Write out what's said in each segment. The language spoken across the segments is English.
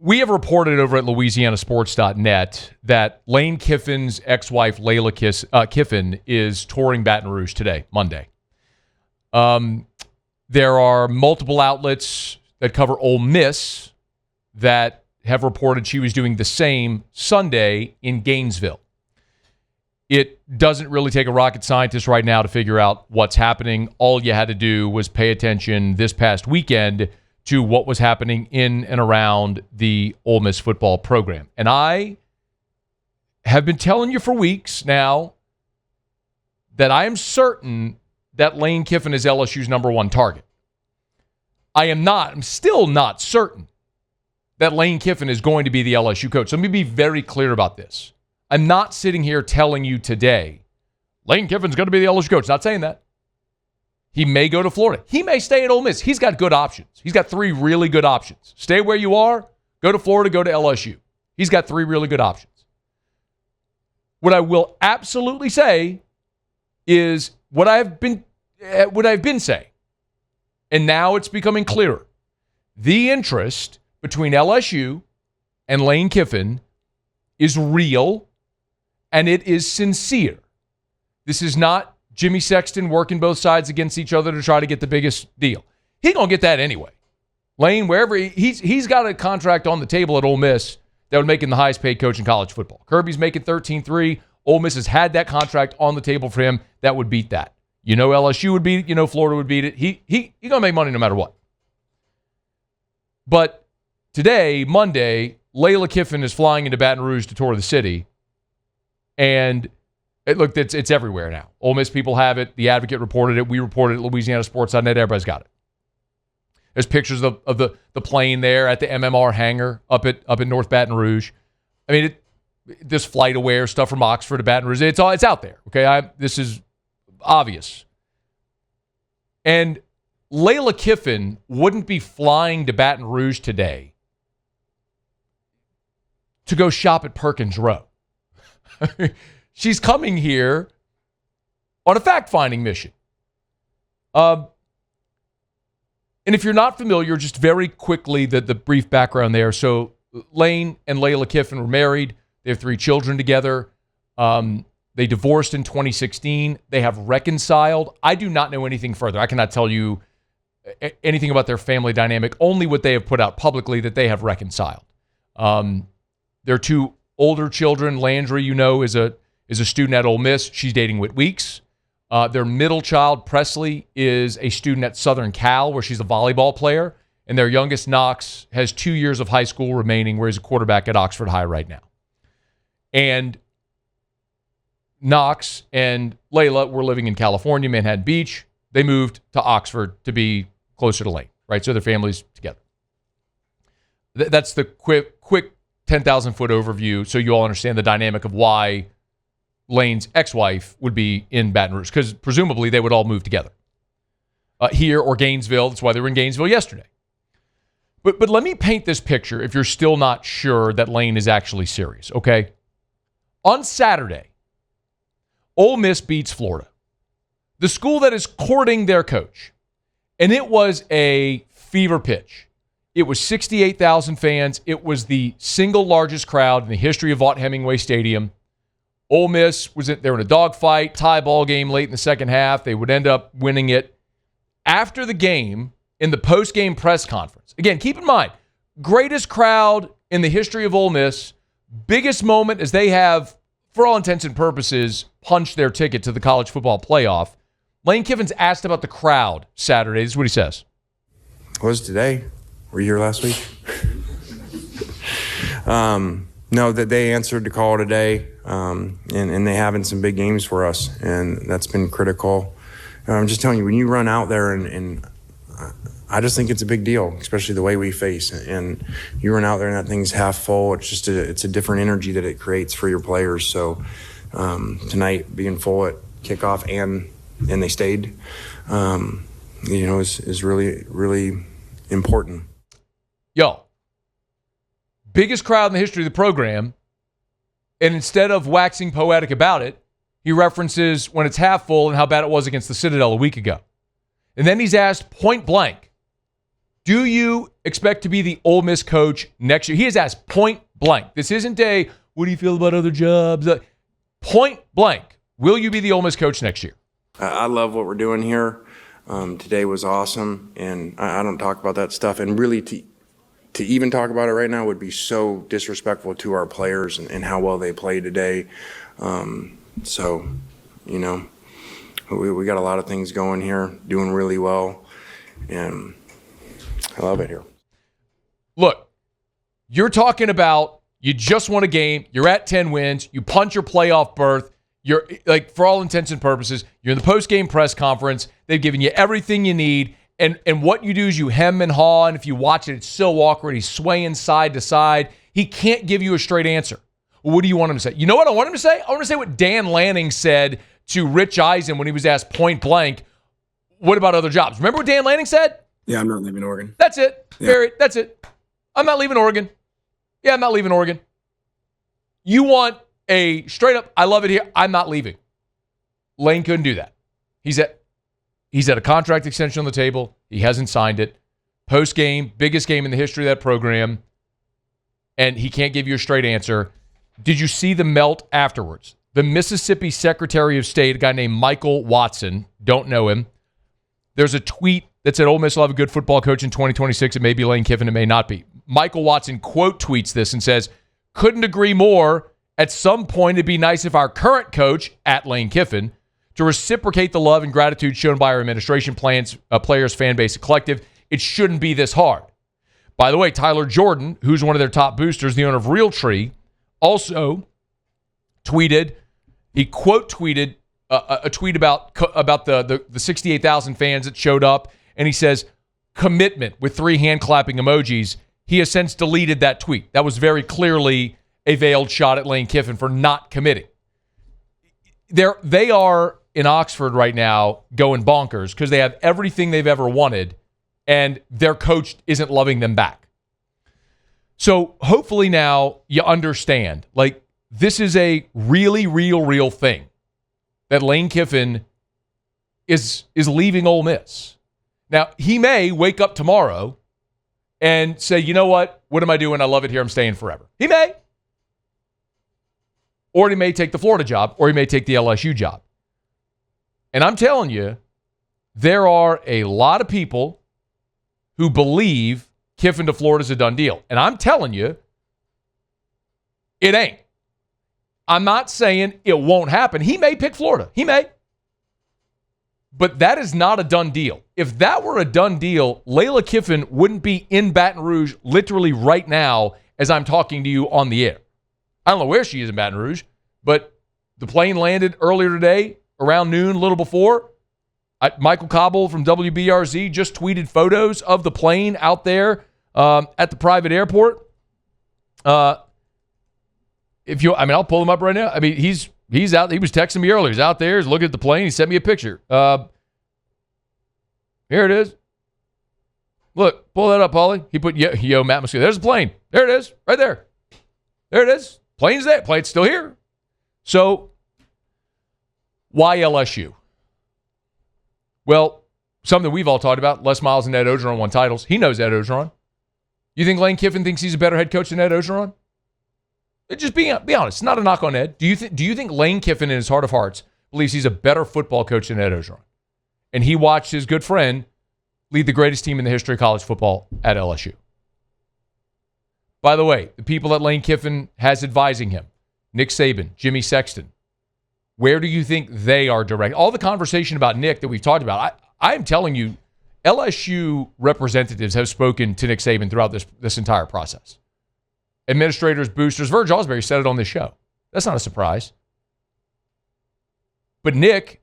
We have reported over at LouisianaSports.net that Lane Kiffin's ex-wife, Layla Kiffin, is touring Baton Rouge today, Monday. There are multiple outlets that cover Ole Miss that have reported she was doing the same Sunday in Gainesville. It doesn't really take a rocket scientist right now to figure out what's happening. All you had to do was pay attention this past weekend to what was happening in and around the Ole Miss football program. And I have been telling you for weeks now that I am certain that Lane Kiffin is LSU's number one target. I'm still not certain that Lane Kiffin is going to be the LSU coach. So let me be very clear about this. I'm not sitting here telling you today, Lane Kiffin's going to be the LSU coach. Not saying that. He may go to Florida. He may stay at Ole Miss. He's got good options. He's got three really good options. Stay where you are, go to Florida, go to LSU. He's got three really good options. What I will absolutely say is what I've been saying, and now it's becoming clearer. The interest between LSU and Lane Kiffin is real, and it is sincere. This is not Jimmy Sexton working both sides against each other to try to get the biggest deal. He's going to get that anyway. Lane, wherever he's got a contract on the table at Ole Miss that would make him the highest paid coach in college football. Kirby's making $13.3. Ole Miss has had that contract on the table for him that would beat that. You know LSU would beat it. You know Florida would beat it. He's going to make money no matter what. But today, Monday, Layla Kiffin is flying into Baton Rouge to tour the city. And it's everywhere now. Ole Miss people have it. The Advocate reported it. We reported it at LouisianaSports.net. Everybody's got it. There's pictures of the plane there at the MMR hangar up in North Baton Rouge. I mean, this flight aware stuff from Oxford to Baton Rouge. It's out there. Okay, this is obvious. And Layla Kiffin wouldn't be flying to Baton Rouge today to go shop at Perkins Row. She's coming here on a fact-finding mission. And if you're not familiar, just very quickly, the brief background there. So Lane and Layla Kiffin were married. They have 3 children together. They divorced in 2016. They have reconciled. I do not know anything further. I cannot tell you anything about their family dynamic, only what they have put out publicly that they have reconciled. Their 2 older children, Landry, is a student at Ole Miss. She's dating Whit Weeks. Their middle child, Presley, is a student at Southern Cal, where she's a volleyball player. And their youngest, Knox, has 2 years of high school remaining, where he's a quarterback at Oxford High right now. And Knox and Layla were living in California, Manhattan Beach. They moved to Oxford to be closer to Lane, right? So their families together. That's the quick 10,000-foot overview, so you all understand the dynamic of why Lane's ex-wife would be in Baton Rouge, because presumably they would all move together here or Gainesville. That's why they were in Gainesville yesterday. But let me paint this picture if you're still not sure that Lane is actually serious, okay? On Saturday, Ole Miss beats Florida, the school that is courting their coach, and it was a fever pitch. It was 68,000 fans. It was the single largest crowd in the history of Vaught-Hemingway Stadium. Ole Miss they were in a dogfight, tie ball game late in the second half. They would end up winning it. After the game, in the post-game press conference, again, keep in mind, greatest crowd in the history of Ole Miss, biggest moment as they have, for all intents and purposes, punched their ticket to the college football playoff. Lane Kiffin's asked about the crowd Saturday. This is what he says. What was today? Were you here last week? No, that they answered the call today, and they having some big games for us, and that's been critical. I'm just telling you, when you run out there, and I just think it's a big deal, especially the way we face. And you run out there and that thing's half full. It's just it's a different energy that it creates for your players. So tonight being full at kickoff and they stayed, is really, really important. Yo, biggest crowd in the history of the program, and instead of waxing poetic about it, he references when it's half full and how bad it was against the Citadel a week ago. And then he's asked point blank, Do you expect to be the Ole Miss coach next year? He is asked point blank. This isn't a, what do you feel about other jobs? Point blank. Will you be the Ole Miss coach next year? I love what we're doing here. Today was awesome, and I don't talk about that stuff. And really, to even talk about it right now would be so disrespectful to our players and how well they played today. So, you know, we got a lot of things going here, doing really well, and I love it here. Look, you're talking about you just won a game, you're at 10 wins, you punch your playoff berth, you're like, for all intents and purposes, you're in the post-game press conference, they've given you everything you need, and what you do is you hem and haw, and if you watch it, it's so awkward. He's swaying side to side. He can't give you a straight answer. Well, what do you want him to say? You know what I want him to say? I want him to say what Dan Lanning said to Rich Eisen when he was asked point blank, what about other jobs? Remember what Dan Lanning said? Yeah, I'm not leaving Oregon. That's it. Yeah. Period. That's it. I'm not leaving Oregon. Yeah, I'm not leaving Oregon. You want a straight up, I love it here, I'm not leaving. Lane couldn't do that. He's at a contract extension on the table. He hasn't signed it. Post game, biggest game in the history of that program, and he can't give you a straight answer. Did you see the melt afterwards? The Mississippi Secretary of State, a guy named Michael Watson, don't know him. There's a tweet that said Ole Miss will have a good football coach in 2026. It may be Lane Kiffin. It may not be. Michael Watson quote tweets this and says, couldn't agree more. At some point, it'd be nice if our current coach, at Lane Kiffin, to reciprocate the love and gratitude shown by our administration, players, fan base, and collective. It shouldn't be this hard. By the way, Tyler Jordan, who's one of their top boosters, the owner of Realtree, also tweeted, he quote tweeted a tweet about the 68,000 fans that showed up, and he says, commitment with 3 hand-clapping emojis. He has since deleted that tweet. That was very clearly a veiled shot at Lane Kiffin for not committing. They are in Oxford right now going bonkers because they have everything they've ever wanted, and their coach isn't loving them back. So hopefully now you understand, like, this is a really real thing that Lane Kiffin is leaving Ole Miss. Now, he may wake up tomorrow and say, you know what am I doing? I love it here. I'm staying forever. He may. Or he may take the Florida job, or he may take the LSU job. And I'm telling you, there are a lot of people who believe Kiffin to Florida is a done deal. And I'm telling you, it ain't. I'm not saying it won't happen. He may pick Florida. He may. But that is not a done deal. If that were a done deal, Layla Kiffin wouldn't be in Baton Rouge literally right now as I'm talking to you on the air. I don't know where she is in Baton Rouge, but the plane landed earlier today, around noon, a little before. Michael Cobble from WBRZ just tweeted photos of the plane out there at the private airport. I'll pull him up right now. I mean, he's out. He was texting me earlier. He's out there. He's looking at the plane. He sent me a picture. Here it is. Look, pull that up, Paulie. He put yo Matt Mosquito. There's the plane. There it is, right there. There it is. Plane's there. Plane's still here. So, why LSU? Well, something we've all talked about. Les Miles and Ed Ogeron won titles. He knows Ed Ogeron. You think Lane Kiffin thinks he's a better head coach than Ed Ogeron? Just be honest. It's not a knock on Ed. Do you think Lane Kiffin, in his heart of hearts, believes he's a better football coach than Ed Ogeron? And he watched his good friend lead the greatest team in the history of college football at LSU. By the way, the people that Lane Kiffin has advising him, Nick Saban, Jimmy Sexton, where do you think they are direct? All the conversation about Nick that we've talked about, I am telling you, LSU representatives have spoken to Nick Saban throughout this entire process. Administrators, boosters, Verge Osbury said it on this show. That's not a surprise. But Nick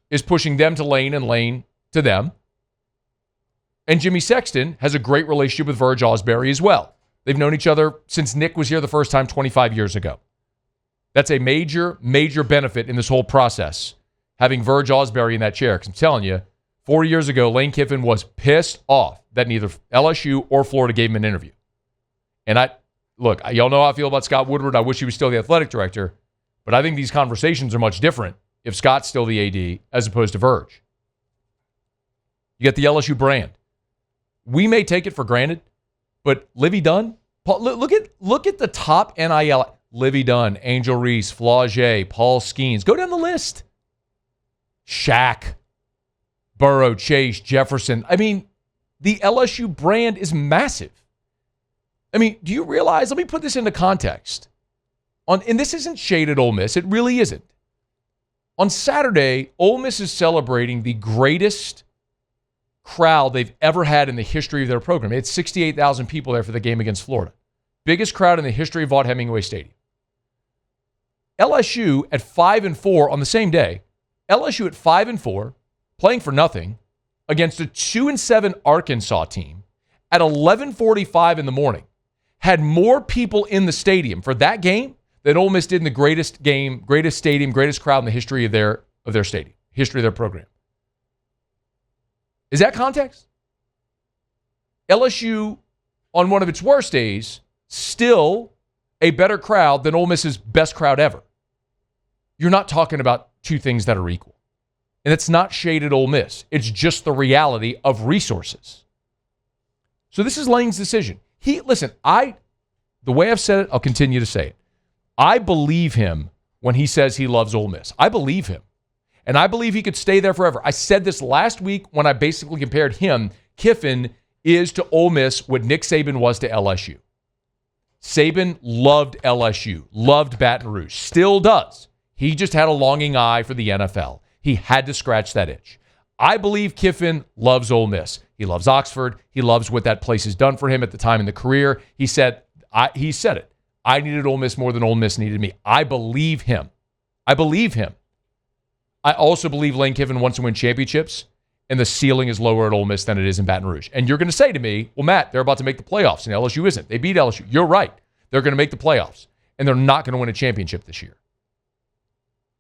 is pushing them to Lane and Lane to them. And Jimmy Sexton has a great relationship with Verge Osbury as well. They've known each other since Nick was here the first time 25 years ago. That's a major benefit in this whole process, having Verge Osbury in that chair. Because I'm telling you, 4 years ago, Lane Kiffin was pissed off that neither LSU or Florida gave him an interview. And y'all know how I feel about Scott Woodward. I wish he was still the athletic director. But I think these conversations are much different if Scott's still the AD as opposed to Verge. You get the LSU brand. we may take it for granted, but Livy Dunn, look at the top NIL. Livy Dunn, Angel Reese, Flaugier, Paul Skeens. Go down the list. Shaq, Burrow, Chase, Jefferson. I mean, the LSU brand is massive. I mean, do you realize? Let me put this into context. And this isn't shade at Ole Miss. It really isn't. On Saturday, Ole Miss is celebrating the greatest crowd they've ever had in the history of their program. It's 68,000 people there for the game against Florida. Biggest crowd in the history of Vaught Hemingway Stadium. LSU at 5-4 on the same day. LSU at 5-4, playing for nothing, against a 2-7 Arkansas team at 11:45 in the morning, had more people in the stadium for that game than Ole Miss did in the greatest stadium, greatest crowd in the history of their stadium, history of their program. Is that context? LSU, on one of its worst days, still a better crowd than Ole Miss's best crowd ever. You're not talking about two things that are equal. And it's not shade at Ole Miss. It's just the reality of resources. So this is Lane's decision. The way I've said it, I'll continue to say it. I believe him when he says he loves Ole Miss. I believe him. And I believe he could stay there forever. I said this last week when I basically compared him. Kiffin is to Ole Miss what Nick Saban was to LSU. Saban loved LSU, loved Baton Rouge, still does. He just had a longing eye for the NFL. He had to scratch that itch. I believe Kiffin loves Ole Miss. He loves Oxford. He loves what that place has done for him at the time in the career. He said it. I needed Ole Miss more than Ole Miss needed me. I believe him. I also believe Lane Kiffin wants to win championships, and the ceiling is lower at Ole Miss than it is in Baton Rouge. And you're going to say to me, well, Matt, they're about to make the playoffs, and LSU isn't. They beat LSU. You're right. They're going to make the playoffs, and they're not going to win a championship this year.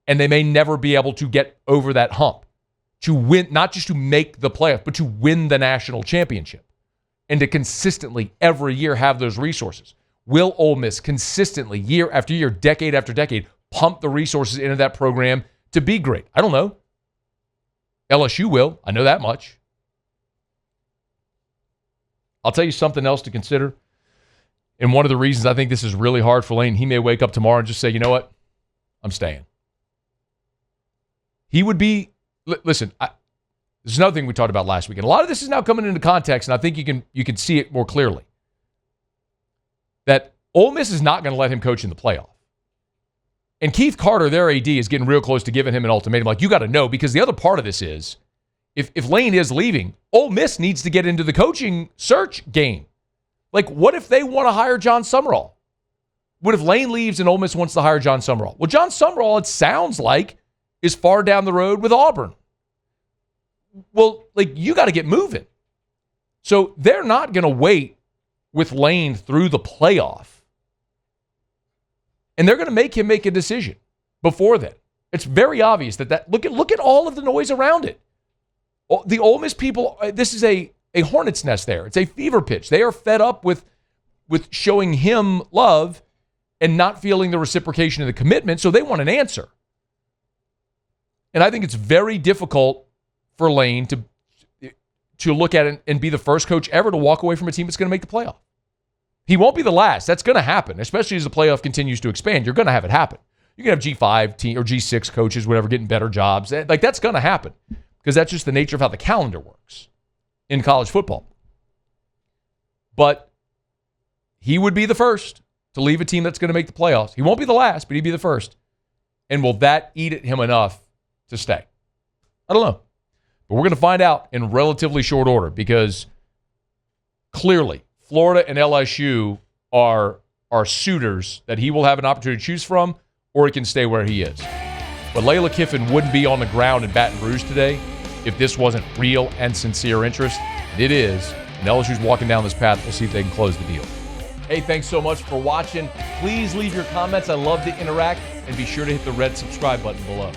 And they may never be able to get over that hump to win, not just to make the playoffs, but to win the national championship and to consistently every year have those resources. Will Ole Miss consistently, year after year, decade after decade, pump the resources into that program to be great? I don't know. LSU will. I know that much. I'll tell you something else to consider. And one of the reasons I think this is really hard for Lane, he may wake up tomorrow and just say, you know what? I'm staying. He would be, listen, this is another thing we talked about last week. And a lot of this is now coming into context, and I think you can see it more clearly. That Ole Miss is not going to let him coach in the playoff. And Keith Carter, their AD, is getting real close to giving him an ultimatum. Like, you got to know, because the other part of this is, if Lane is leaving, Ole Miss needs to get into the coaching search game. Like, what if they want to hire John Summerall? What if Lane leaves and Ole Miss wants to hire John Summerall? Well, John Summerall, it sounds like, is far down the road with Auburn. Well, you got to get moving. So they're not going to wait with Lane through the playoff. And they're going to make him make a decision before then. It's very obvious that look at all of the noise around it. The Ole Miss people, this is a hornet's nest there. It's a fever pitch. They are fed up with showing him love and not feeling the reciprocation of the commitment, so they want an answer. And I think it's very difficult for Lane to look at it and be the first coach ever to walk away from a team that's going to make the playoff. He won't be the last. That's going to happen, especially as the playoff continues to expand. You're going to have it happen. You're going to have G5 team or G6 coaches, whatever, getting better jobs. That's going to happen because that's just the nature of how the calendar works in college football. But he would be the first to leave a team that's going to make the playoffs. He won't be the last, but he'd be the first. And will that eat at him enough to stay? I don't know. But we're going to find out in relatively short order because clearly Florida and LSU are suitors that he will have an opportunity to choose from, or he can stay where he is. But Layla Kiffin wouldn't be on the ground in Baton Rouge today if this wasn't real and sincere interest. And it is. And LSU's walking down this path. We'll see if they can close the deal. Hey, thanks so much for watching. Please leave your comments. I love to interact. And be sure to hit the red subscribe button below.